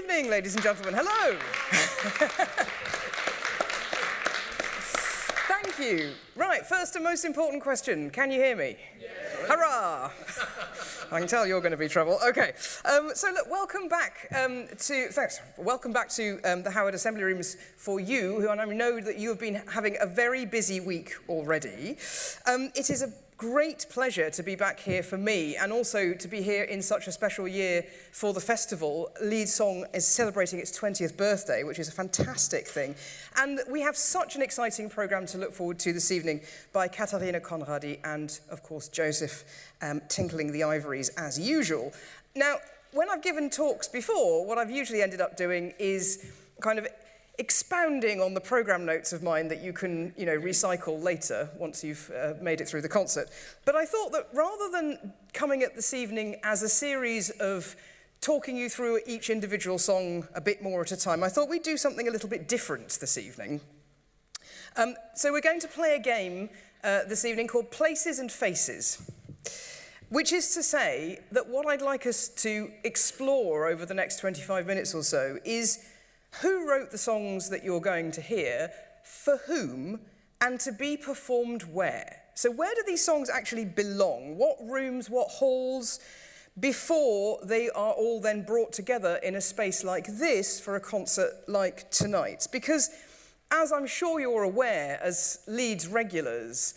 evening, ladies and gentlemen. Hello. Thank you. Right, first and most important question. Can you hear me? Yes. Hurrah! I can tell you're going to be trouble. Okay. So look, welcome back welcome back to the Howard Assembly Rooms for you, and I know that you have been having a very busy week already. It is a great pleasure to be back here for me, and also to be here in such a special year for the festival. Lead Song is celebrating its 20th birthday, which is a fantastic thing. And we have such an exciting programme to look forward to this evening by Katharina, Konradi, and of course Joseph, tinkling the ivories as usual. Now, when I've given talks before, what I've usually ended up doing is kind of expounding on the programme notes of mine that you can, recycle later once you've made it through the concert. But I thought that rather than coming at this evening as a series of talking you through each individual song a bit more at a time, I thought we'd do something a little bit different this evening. So we're going to play a game this evening called Places and Faces, which is to say that what I'd like us to explore over the next 25 minutes or so is who wrote the songs that you're going to hear, for whom, and to be performed where. So where do these songs actually belong? What rooms, what halls, before they are all then brought together in a space like this for a concert like tonight's? Because, as I'm sure you're aware as Leeds regulars,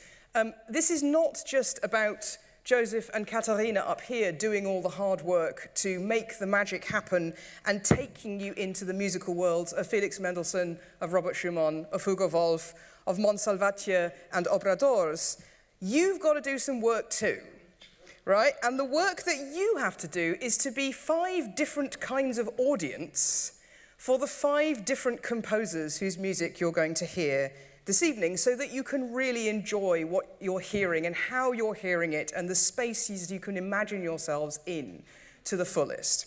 this is not just about Joseph and Katharina up here doing all the hard work to make the magic happen and taking you into the musical worlds of Felix Mendelssohn, of Robert Schumann, of Hugo Wolf, of Montsalvatje and Obradors. You've got to do some work too, right? And the work that you have to do is to be 5 different kinds of audience for the 5 different composers whose music you're going to hear this evening, so that you can really enjoy what you're hearing and how you're hearing it and the spaces you can imagine yourselves in to the fullest.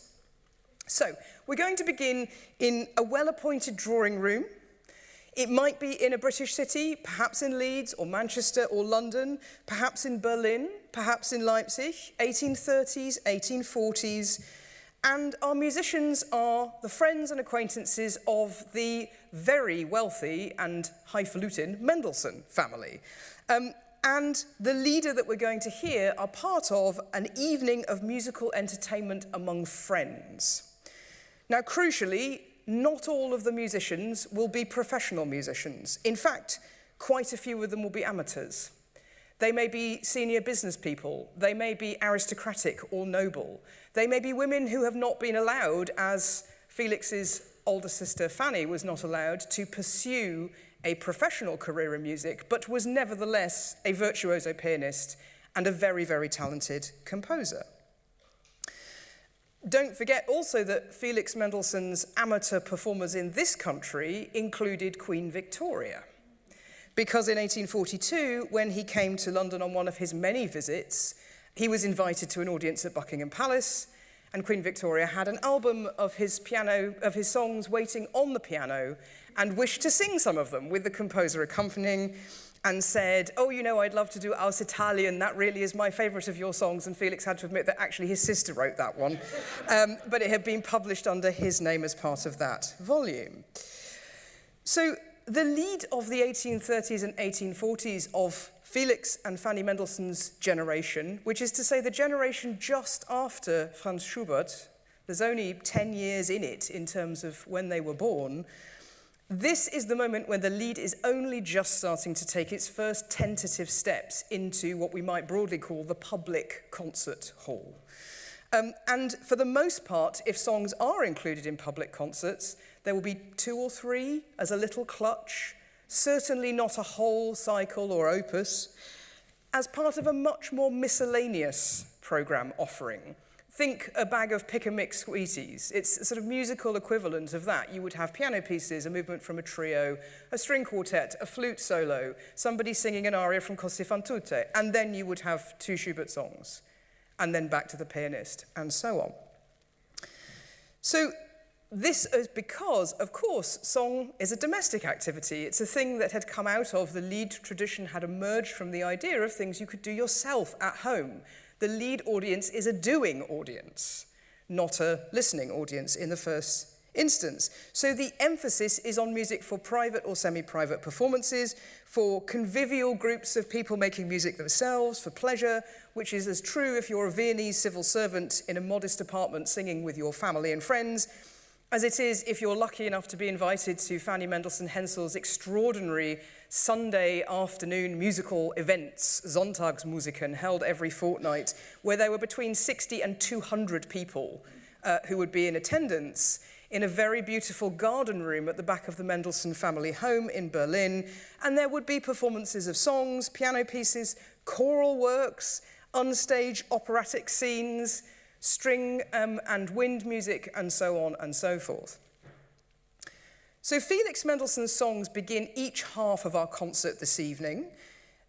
So, we're going to begin in a well-appointed drawing room. It might be in a British city, perhaps in Leeds or Manchester or London, perhaps in Berlin, perhaps in Leipzig, 1830s, 1840s, and our musicians are the friends and acquaintances of the very wealthy and highfalutin Mendelssohn family. And the leader that we're going to hear are part of an evening of musical entertainment among friends. Now, crucially, not all of the musicians will be professional musicians. In fact, quite a few of them will be amateurs. They may be senior business people. They may be aristocratic or noble. They may be women who have not been allowed, as Felix's older sister Fanny was not allowed, to pursue a professional career in music, but was nevertheless a virtuoso pianist and a very, very talented composer. Don't forget also that Felix Mendelssohn's amateur performers in this country included Queen Victoria. Because in 1842, when he came to London on one of his many visits, he was invited to an audience at Buckingham Palace, and Queen Victoria had an album of his songs waiting on the piano, and wished to sing some of them with the composer accompanying, and said, "Oh, I'd love to do Aus Italien, that really is my favourite of your songs," and Felix had to admit that actually his sister wrote that one, but it had been published under his name as part of that volume. So, the lead of the 1830s and 1840s of Felix and Fanny Mendelssohn's generation, which is to say the generation just after Franz Schubert, there's only 10 years in it in terms of when they were born, this is the moment when the lead is only just starting to take its first tentative steps into what we might broadly call the public concert hall. And for the most part, if songs are included in public concerts, there will be 2 or 3 as a little clutch, certainly not a whole cycle or opus, as part of a much more miscellaneous programme offering. Think a bag of pick-and-mix sweeties. It's a sort of musical equivalent of that. You would have piano pieces, a movement from a trio, a string quartet, a flute solo, somebody singing an aria from Così fan tutte, and then you would have 2 Schubert songs, and then back to the pianist, and so on. So this is because, of course, song is a domestic activity. It's a thing that had come out of the Lied tradition, had emerged from the idea of things you could do yourself at home. The Lied audience is a doing audience, not a listening audience in the first instance. So the emphasis is on music for private or semi-private performances, for convivial groups of people making music themselves, for pleasure, which is as true if you're a Viennese civil servant in a modest apartment singing with your family and friends, as it is if you're lucky enough to be invited to Fanny Mendelssohn Hensel's extraordinary Sunday afternoon musical events, Sonntagsmusiken, held every fortnight, where there were between 60 and 200 people who would be in attendance in a very beautiful garden room at the back of the Mendelssohn family home in Berlin. And there would be performances of songs, piano pieces, choral works, unstage operatic scenes, string and wind music, and so on and so forth. So Felix Mendelssohn's songs begin each half of our concert this evening.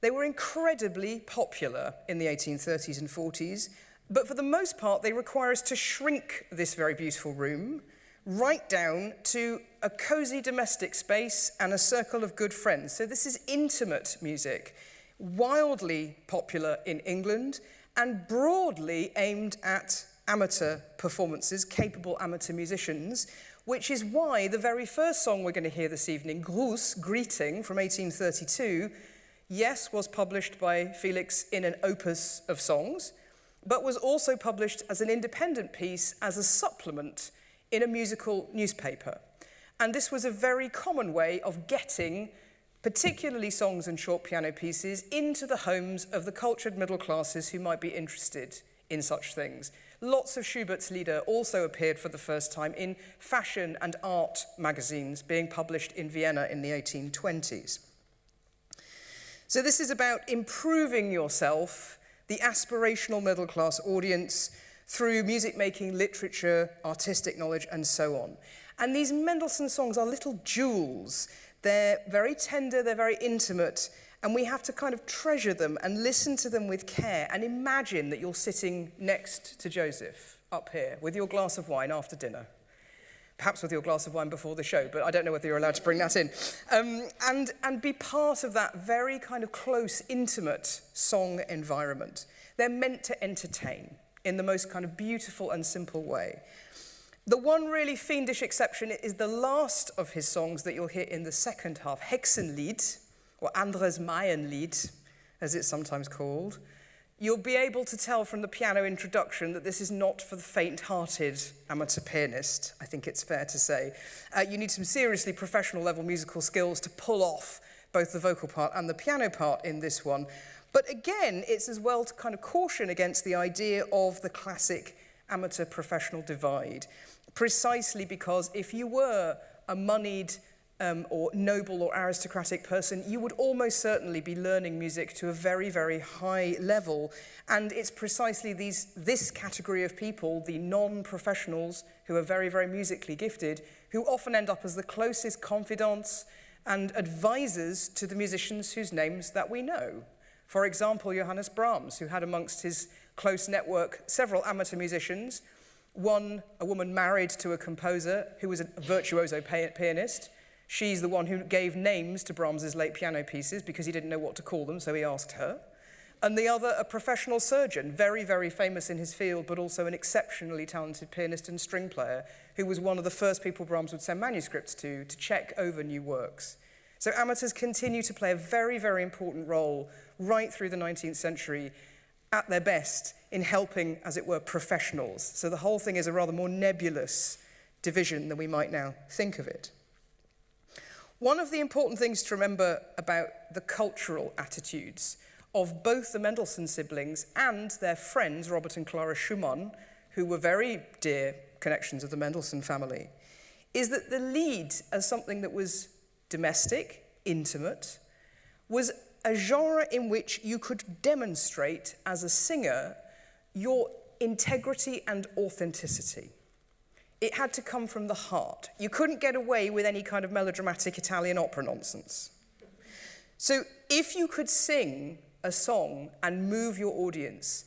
They were incredibly popular in the 1830s and 40s, but for the most part, they require us to shrink this very beautiful room right down to a cozy domestic space and a circle of good friends. So this is intimate music, wildly popular in England and broadly aimed at amateur performances, capable amateur musicians, which is why the very first song we're going to hear this evening, Gruß, Greeting, from 1832, yes, was published by Felix in an opus of songs, but was also published as an independent piece as a supplement in a musical newspaper. And this was a very common way of getting particularly songs and short piano pieces into the homes of the cultured middle classes who might be interested in such things. Lots of Schubert's Lieder also appeared for the first time in fashion and art magazines being published in Vienna in the 1820s. So this is about improving yourself, the aspirational middle class audience, through music making, literature, artistic knowledge, and so on. And these Mendelssohn songs are little jewels. They're very tender, they're very intimate, and we have to kind of treasure them and listen to them with care and imagine that you're sitting next to Joseph up here with your glass of wine after dinner. Perhaps with your glass of wine before the show, but I don't know whether you're allowed to bring that in. And be part of that very kind of close, intimate song environment. They're meant to entertain in the most kind of beautiful and simple way. The one really fiendish exception is the last of his songs that you'll hear in the second half, Hexenlied, or Andres Maienlied, as it's sometimes called. You'll be able to tell from the piano introduction that this is not for the faint-hearted amateur pianist, I think it's fair to say. You need some seriously professional level musical skills to pull off both the vocal part and the piano part in this one. But again, it's as well to kind of caution against the idea of the classic amateur-professional divide, precisely because if you were a moneyed or noble or aristocratic person, you would almost certainly be learning music to a very, very high level. And it's precisely this category of people, the non-professionals who are very, very musically gifted, who often end up as the closest confidants and advisors to the musicians whose names that we know. For example, Johannes Brahms, who had amongst his close network several amateur musicians, one, a woman married to a composer who was a virtuoso pianist. She's the one who gave names to Brahms's late piano pieces because he didn't know what to call them, so he asked her. And the other, a professional surgeon, very, very famous in his field, but also an exceptionally talented pianist and string player, who was one of the first people Brahms would send manuscripts to check over new works. So amateurs continue to play a very, very important role right through the 19th century at their best in helping, as it were, professionals. So the whole thing is a rather more nebulous division than we might now think of it. One of the important things to remember about the cultural attitudes of both the Mendelssohn siblings and their friends, Robert and Clara Schumann, who were very dear connections of the Mendelssohn family, is that the Lied, as something that was domestic, intimate, was a genre in which you could demonstrate as a singer your integrity and authenticity. It had to come from the heart. You couldn't get away with any kind of melodramatic Italian opera nonsense. So if you could sing a song and move your audience,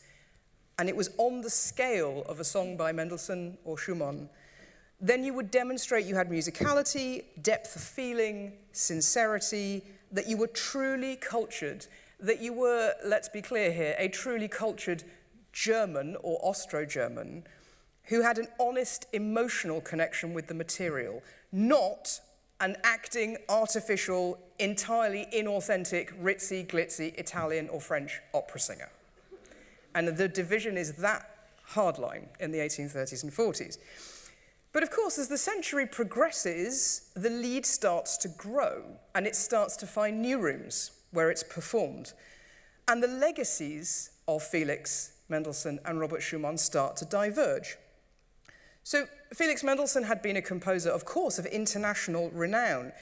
and it was on the scale of a song by Mendelssohn or Schumann, then you would demonstrate you had musicality, depth of feeling, sincerity, that you were truly cultured, that you were, let's be clear here, a truly cultured German or Austro-German, who had an honest emotional connection with the material, not an acting, artificial, entirely inauthentic, ritzy, glitzy Italian or French opera singer. And the division is that hardline in the 1830s and 40s. But of course, as the century progresses, the lead starts to grow, and it starts to find new rooms where it's performed. And the legacies of Felix Mendelssohn and Robert Schumann start to diverge. So Felix Mendelssohn had been a composer, of course, of international renown.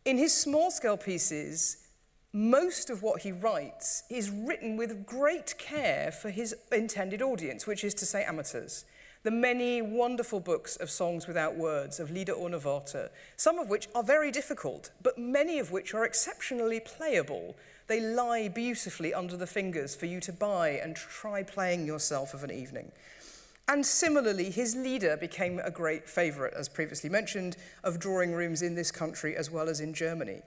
In his small-scale pieces, most of what he writes is written with great care for his intended audience, which is to say amateurs. The many wonderful books of songs without words, of Lieder ohne Worte, some of which are very difficult, but many of which are exceptionally playable. They lie beautifully under the fingers for you to buy and try playing yourself of an evening. And similarly, his Lieder became a great favourite, as previously mentioned, of drawing rooms in this country as well as in Germany.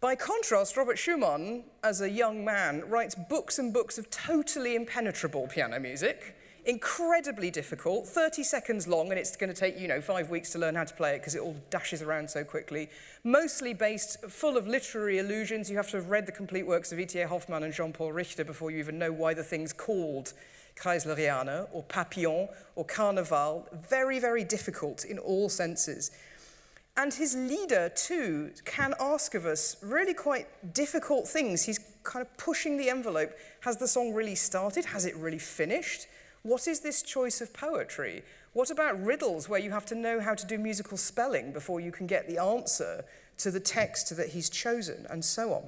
By contrast, Robert Schumann, as a young man, writes books and books of totally impenetrable piano music, incredibly difficult, 30 seconds long, and it's going to take, 5 weeks to learn how to play it because it all dashes around so quickly. Mostly based, full of literary allusions. You have to have read the complete works of E.T.A. Hoffmann and Jean-Paul Richter before you even know why the thing's called Kreisleriana or Papillon or Carnaval. Very, very difficult in all senses. And his Lieder, too, can ask of us really quite difficult things. He's kind of pushing the envelope. Has the song really started? Has it really finished? What is this choice of poetry? What about riddles where you have to know how to do musical spelling before you can get the answer to the text that he's chosen, and so on?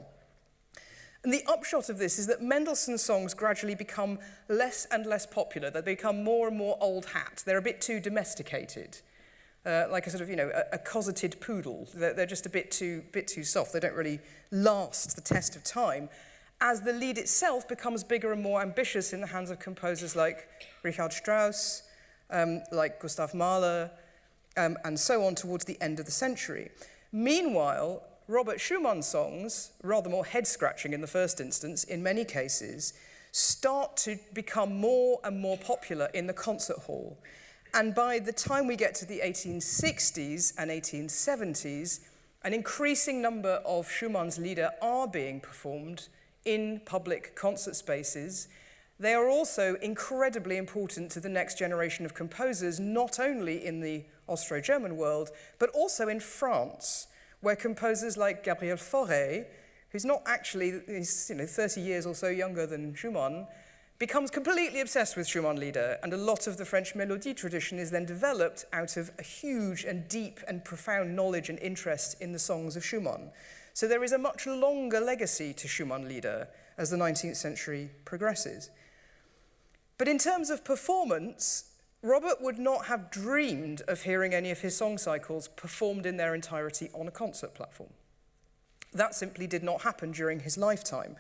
And the upshot of this is that Mendelssohn's songs gradually become less and less popular. They become more and more old hat. They're a bit too domesticated. Like a sort of, a cosseted poodle. They're just a bit too soft. They don't really last the test of time, as the Lied itself becomes bigger and more ambitious in the hands of composers like Richard Strauss, like Gustav Mahler, and so on towards the end of the century. Meanwhile, Robert Schumann's songs, rather more head-scratching in the first instance, in many cases, start to become more and more popular in the concert hall. And by the time we get to the 1860s and 1870s, an increasing number of Schumann's Lieder are being performed in public concert spaces. They are also incredibly important to the next generation of composers, not only in the Austro-German world, but also in France, where composers like Gabriel Fauré, who's not actually, he's 30 years or so younger than Schumann, becomes completely obsessed with Schumann Lieder, and a lot of the French mélodie tradition is then developed out of a huge and deep and profound knowledge and interest in the songs of Schumann. So there is a much longer legacy to Schumann Lieder as the 19th century progresses. But in terms of performance, Robert would not have dreamed of hearing any of his song cycles performed in their entirety on a concert platform. That simply did not happen during his lifetime.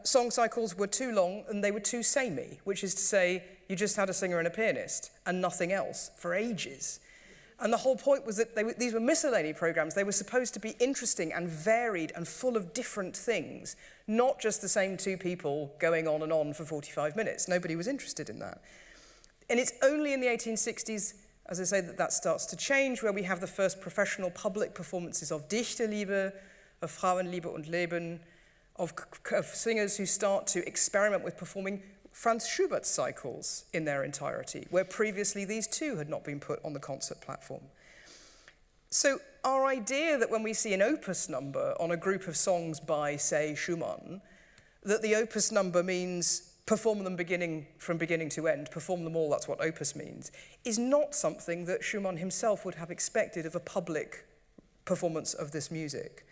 Song cycles were too long and they were too samey, which is to say you just had a singer and a pianist and nothing else for ages. And the whole point was that these were miscellany programs. They were supposed to be interesting and varied and full of different things, not just the same two people going on and on for 45 minutes. Nobody was interested in that. And it's only in the 1860s, as I say, that starts to change, where we have the first professional public performances of Dichterliebe, of Frauenliebe und Leben, of singers who start to experiment with performing Franz Schubert's cycles in their entirety, where previously these two had not been put on the concert platform. So our idea that when we see an opus number on a group of songs by, say, Schumann, that the opus number means perform them from beginning to end, perform them all, that's what opus means, is not something that Schumann himself would have expected of a public performance of this music.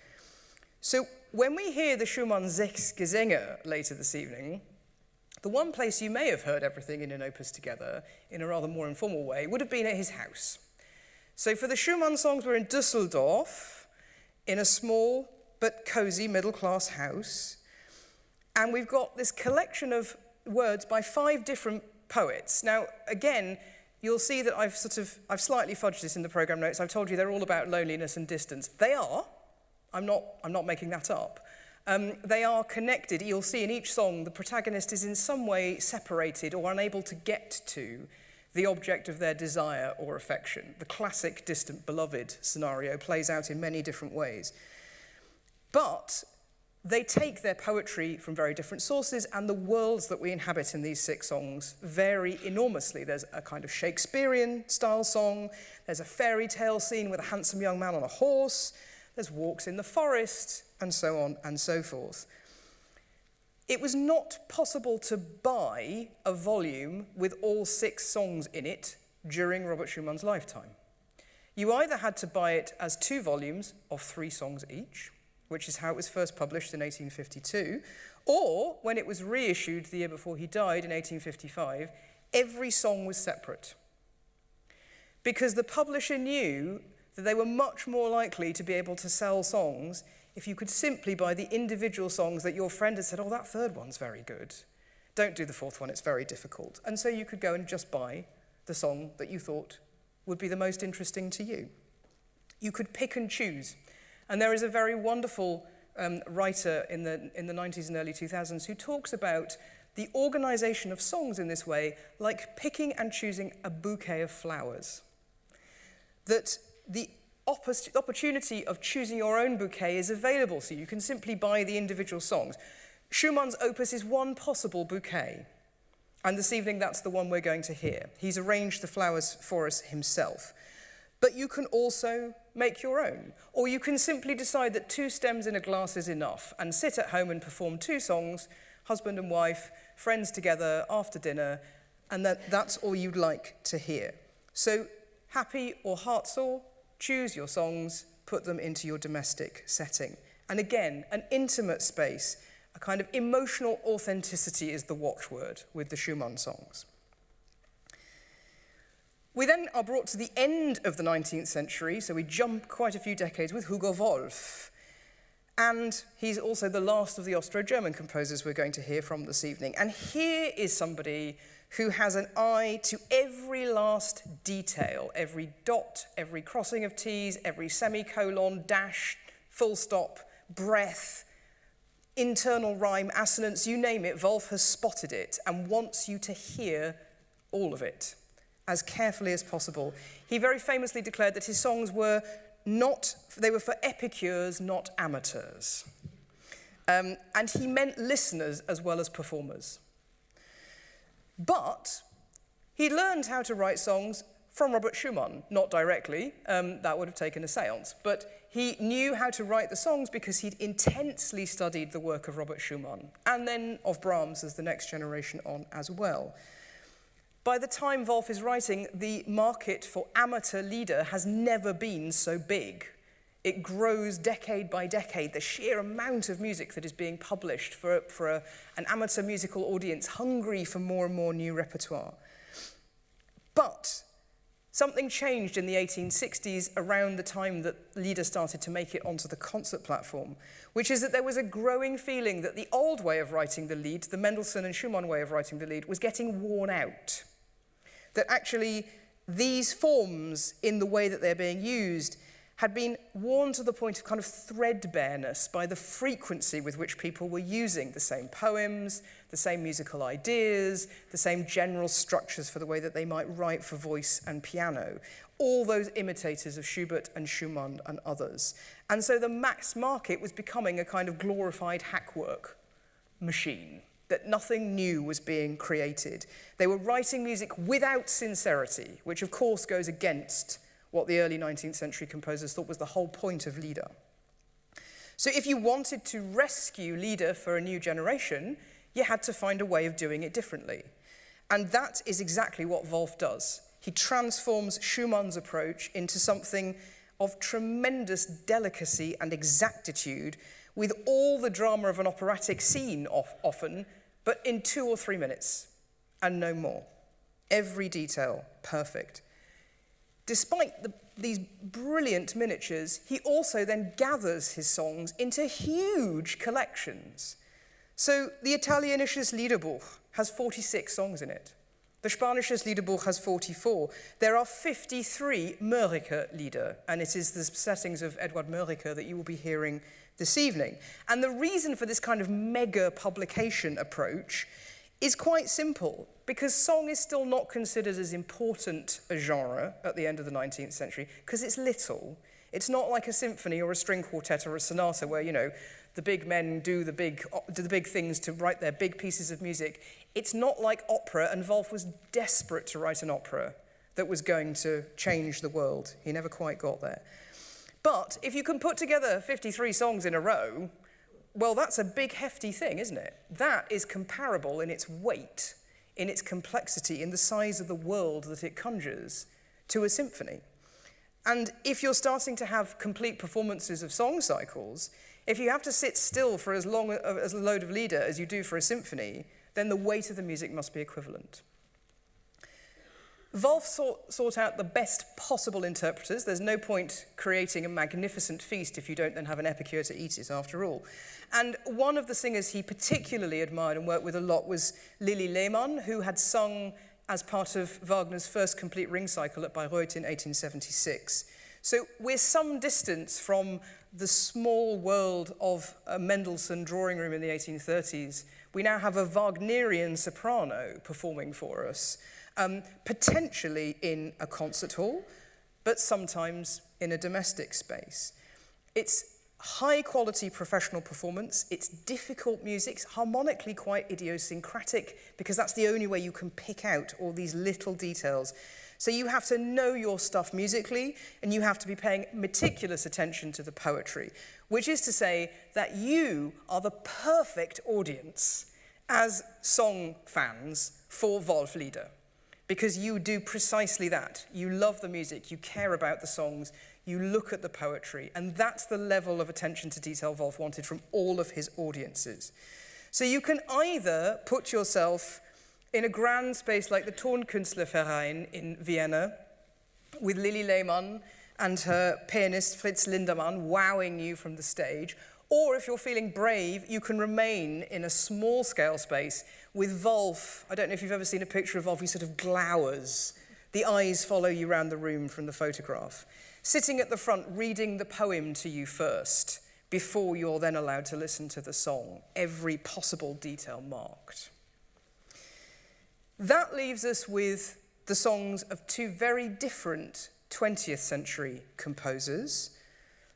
So when we hear the Schumann Sechs Gesänge later this evening, the one place you may have heard everything in an opus together in a rather more informal way would have been at his house. So for the Schumann songs, we're in Düsseldorf, in a small but cozy middle-class house, and we've got this collection of words by 5 different poets. Now, again, you'll see that I've slightly fudged this in the program notes. I've told you they're all about loneliness and distance. They are. I'm not making that up. They are connected. You'll see in each song the protagonist is in some way separated or unable to get to the object of their desire or affection. The classic distant beloved scenario plays out in many different ways. But they take their poetry from very different sources, and the worlds that we inhabit in these 6 songs vary enormously. There's a kind of Shakespearean-style song, there's a fairy tale scene with a handsome young man on a horse, there's walks in the forest, and so on and so forth. It was not possible to buy a volume with all 6 songs in it during Robert Schumann's lifetime. You either had to buy it as 2 volumes of 3 songs each, which is how it was first published in 1852, or when it was reissued the year before he died in 1855, every song was separate. Because the publisher knew that they were much more likely to be able to sell songs if you could simply buy the individual songs that your friend had said, oh, that 3rd one's very good. Don't do the 4th one, it's very difficult. And so you could go and just buy the song that you thought would be the most interesting to you. You could pick and choose. And there is a very wonderful writer in the 90s and early 2000s who talks about the organization of songs in this way, like picking and choosing a bouquet of flowers. That the opportunity of choosing your own bouquet is available, so you can simply buy the individual songs. Schumann's opus is one possible bouquet, and this evening that's the one we're going to hear. He's arranged the flowers for us himself. But you can also make your own, or you can simply decide that 2 stems in a glass is enough and sit at home and perform 2 songs, husband and wife, friends together after dinner, and that's all you'd like to hear. So happy or heartsore, choose your songs, put them into your domestic setting. And again, an intimate space, a kind of emotional authenticity is the watchword with the Schumann songs. We then are brought to the end of the 19th century, so we jump quite a few decades with Hugo Wolf. And he's also the last of the Austro-German composers we're going to hear from this evening. And here is somebody who has an eye to every last detail, every dot, every crossing of T's, every semicolon, dash, full stop, breath, internal rhyme, assonance, you name it, Wolf has spotted it and wants you to hear all of it as carefully as possible. He very famously declared that his songs were for epicures, not amateurs. And he meant listeners as well as performers. But he learned how to write songs from Robert Schumann, not directly, that would have taken a séance, but he knew how to write the songs because he'd intensely studied the work of Robert Schumann, and then of Brahms as the next generation on as well. By the time Wolf is writing, the market for amateur lieder has never been so big. It grows decade by decade, the sheer amount of music that is being published for an amateur musical audience hungry for more and more new repertoire. But something changed in the 1860s around the time that lieder started to make it onto the concert platform, which is that there was a growing feeling that the old way of writing the lied, the Mendelssohn and Schumann way of writing the lied, was getting worn out. That actually these forms, in the way that they're being used, had been worn to the point of kind of threadbareness by the frequency with which people were using the same poems, the same musical ideas, the same general structures for the way that they might write for voice and piano. All those imitators of Schubert and Schumann and others. And so the mass market was becoming a kind of glorified hackwork machine, that nothing new was being created. They were writing music without sincerity, which of course goes against what the early 19th century composers thought was the whole point of lieder. So if you wanted to rescue lieder for a new generation, you had to find a way of doing it differently. And that is exactly what Wolf does. He transforms Schumann's approach into something of tremendous delicacy and exactitude, with all the drama of an operatic scene often, but in 2 or 3 minutes, and no more. Every detail perfect. Despite these brilliant miniatures, he also then gathers his songs into huge collections. So the Italienisches Liederbuch has 46 songs in it. The Spanisches Liederbuch has 44. There are 53 Mörike lieder, and it is the settings of Eduard Mörike that you will be hearing this evening. And the reason for this kind of mega publication approach is quite simple, because song is still not considered as important a genre at the end of the 19th century, because it's little. It's not like a symphony or a string quartet or a sonata where, you know, the big men do the big things to write their big pieces of music. It's not like opera, and Wolf was desperate to write an opera that was going to change the world. He never quite got there. But if you can put together 53 songs in a row, well, that's a big, hefty thing, isn't it? That is comparable in its weight, in its complexity, in the size of the world that it conjures to a symphony. And if you're starting to have complete performances of song cycles, if you have to sit still for as long as a load of Lieder as you do for a symphony, then the weight of the music must be equivalent. Wolf sought out the best possible interpreters. There's no point creating a magnificent feast if you don't then have an epicure to eat it, after all. And one of the singers he particularly admired and worked with a lot was Lili Lehmann, who had sung as part of Wagner's first complete ring cycle at Bayreuth in 1876. So we're some distance from the small world of a Mendelssohn drawing room in the 1830s. We now have a Wagnerian soprano performing for us, potentially in a concert hall, but sometimes in a domestic space. It's high-quality professional performance. It's difficult music. It's harmonically quite idiosyncratic, because that's the only way you can pick out all these little details. So you have to know your stuff musically, and you have to be paying meticulous attention to the poetry, which is to say that you are the perfect audience as song fans for Wolf Lieder, because you do precisely that. You love the music, you care about the songs, you look at the poetry, and that's the level of attention to detail Wolf wanted from all of his audiences. So you can either put yourself in a grand space like the Tonkünstlerverein in Vienna, with Lili Lehmann and her pianist Fritz Lindemann wowing you from the stage, or if you're feeling brave, you can remain in a small-scale space with Wolf. I don't know if you've ever seen a picture of Wolf. He sort of glowers. The eyes follow you around the room from the photograph. Sitting at the front, reading the poem to you first, before you're then allowed to listen to the song, every possible detail marked. That leaves us with the songs of two very different 20th century composers,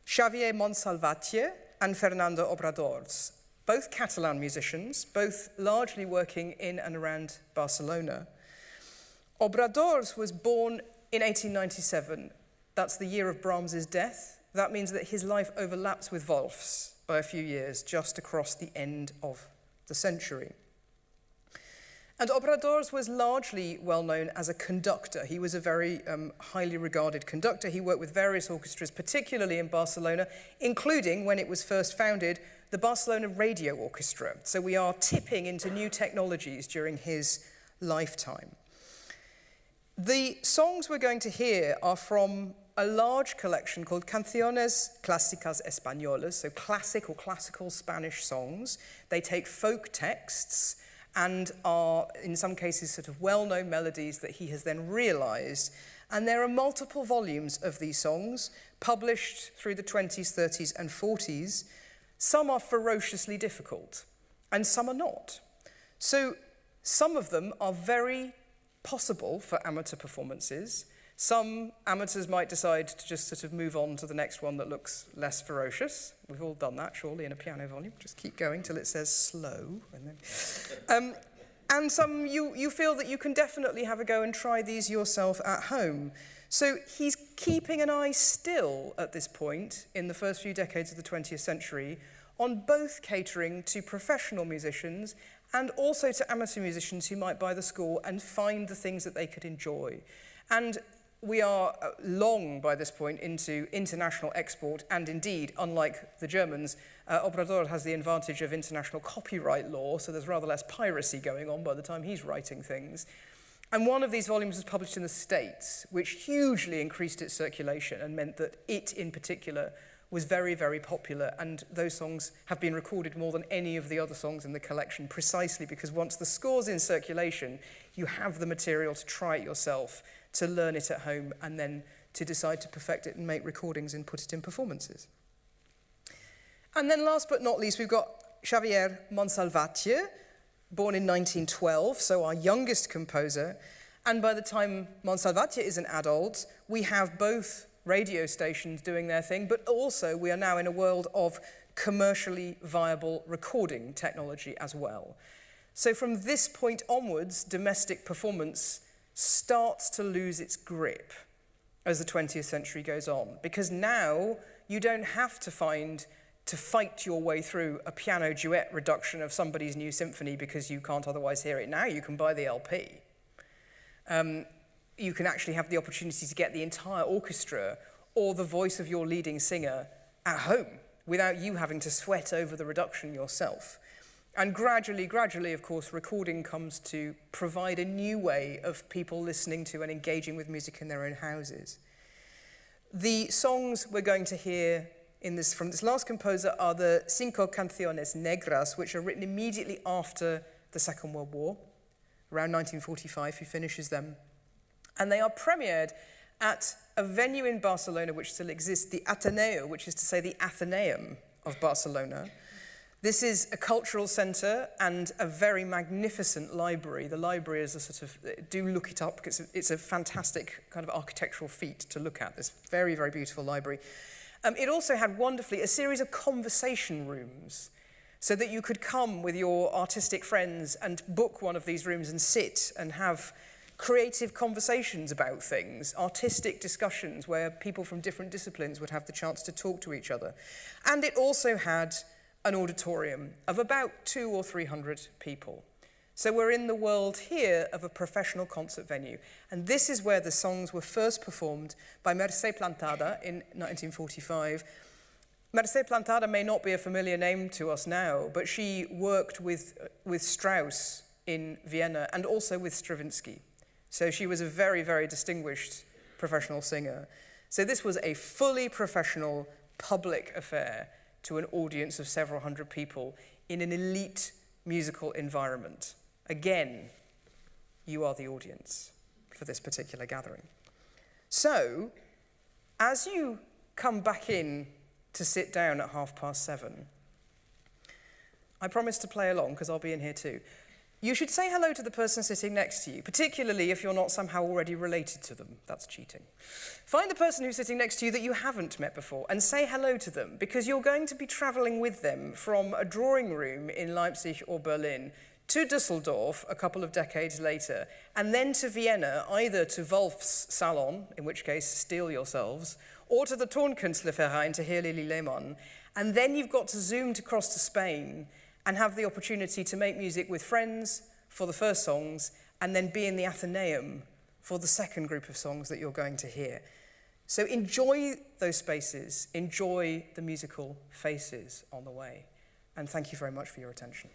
Xavier Monsalvatje and Fernando Obradors, both Catalan musicians, both largely working in and around Barcelona. Obradors was born in 1897. That's the year of Brahms's death. That means that his life overlaps with Wolf's by a few years, just across the end of the century. And Obradors was largely well known as a conductor. He was a very highly regarded conductor. He worked with various orchestras, particularly in Barcelona, including, when it was first founded, the Barcelona Radio Orchestra. So we are tipping into new technologies during his lifetime. The songs we're going to hear are from a large collection called Canciones Clásicas Españolas, so classic or classical Spanish songs. They take folk texts and are, in some cases, sort of well-known melodies that he has then realized. And there are multiple volumes of these songs, published through the 20s, 30s, and 40s. Some are ferociously difficult, and some are not. So some of them are very possible for amateur performances. Some amateurs might decide to just sort of move on to the next one that looks less ferocious. We've all done that, surely, in a piano volume. Just keep going till it says slow. And some you feel that you can definitely have a go and try these yourself at home. So he's keeping an eye still at this point, in the first few decades of the 20th century, on both catering to professional musicians and also to amateur musicians who might buy the score and find the things that they could enjoy. And we are long, by this point, into international export, and indeed, unlike the Germans, Obrador has the advantage of international copyright law, so there's rather less piracy going on by the time he's writing things. And one of these volumes was published in the States, which hugely increased its circulation and meant that it, in particular, was very, very popular, and those songs have been recorded more than any of the other songs in the collection, precisely because once the score's in circulation, you have the material to try it yourself, to learn it at home, and then to decide to perfect it and make recordings and put it in performances. And then last but not least, we've got Xavier Monsalvatje, born in 1912, so our youngest composer. And by the time Monsalvatje is an adult, we have both radio stations doing their thing, but also we are now in a world of commercially viable recording technology as well. So from this point onwards, domestic performance starts to lose its grip as the 20th century goes on, because now you don't have to fight your way through a piano duet reduction of somebody's new symphony because you can't otherwise hear it. Now you can buy the LP. You can actually have the opportunity to get the entire orchestra or the voice of your leading singer at home without you having to sweat over the reduction yourself. And gradually, of course, recording comes to provide a new way of people listening to and engaging with music in their own houses. The songs we're going to hear from this last composer are the Cinco Canciones Negras, which are written immediately after the Second World War, around 1945, he finishes them. And they are premiered at a venue in Barcelona which still exists, the Ateneo, which is to say the Athenaeum of Barcelona. This is a cultural centre and a very magnificent library. The library is a sort of, do look it up, because it's a fantastic kind of architectural feat to look at, this very, very beautiful library. It also had wonderfully a series of conversation rooms, so that you could come with your artistic friends and book one of these rooms and sit and have creative conversations about things, artistic discussions where people from different disciplines would have the chance to talk to each other. And it also had an auditorium of about 200 or 300 people. So we're in the world here of a professional concert venue. And this is where the songs were first performed by Mercè Plantada in 1945. Mercè Plantada may not be a familiar name to us now, but she worked with Strauss in Vienna and also with Stravinsky. So she was a very, very distinguished professional singer. So this was a fully professional public affair to an audience of several hundred people in an elite musical environment. Again, you are the audience for this particular gathering. So, as you come back in to sit down at 7:30, I promise to play along because I'll be in here too. You should say hello to the person sitting next to you, particularly if you're not somehow already related to them. That's cheating. Find the person who's sitting next to you that you haven't met before and say hello to them, because you're going to be traveling with them from a drawing room in Leipzig or Berlin to Düsseldorf a couple of decades later, and then to Vienna, either to Wolf's Salon, in which case steel yourselves, or to the Tonkünstlerverein to hear Lili Lehmann. And then you've got to zoom across to Spain and have the opportunity to make music with friends for the first songs, and then be in the Athenaeum for the second group of songs that you're going to hear. So enjoy those spaces, enjoy the musical faces on the way, and thank you very much for your attention.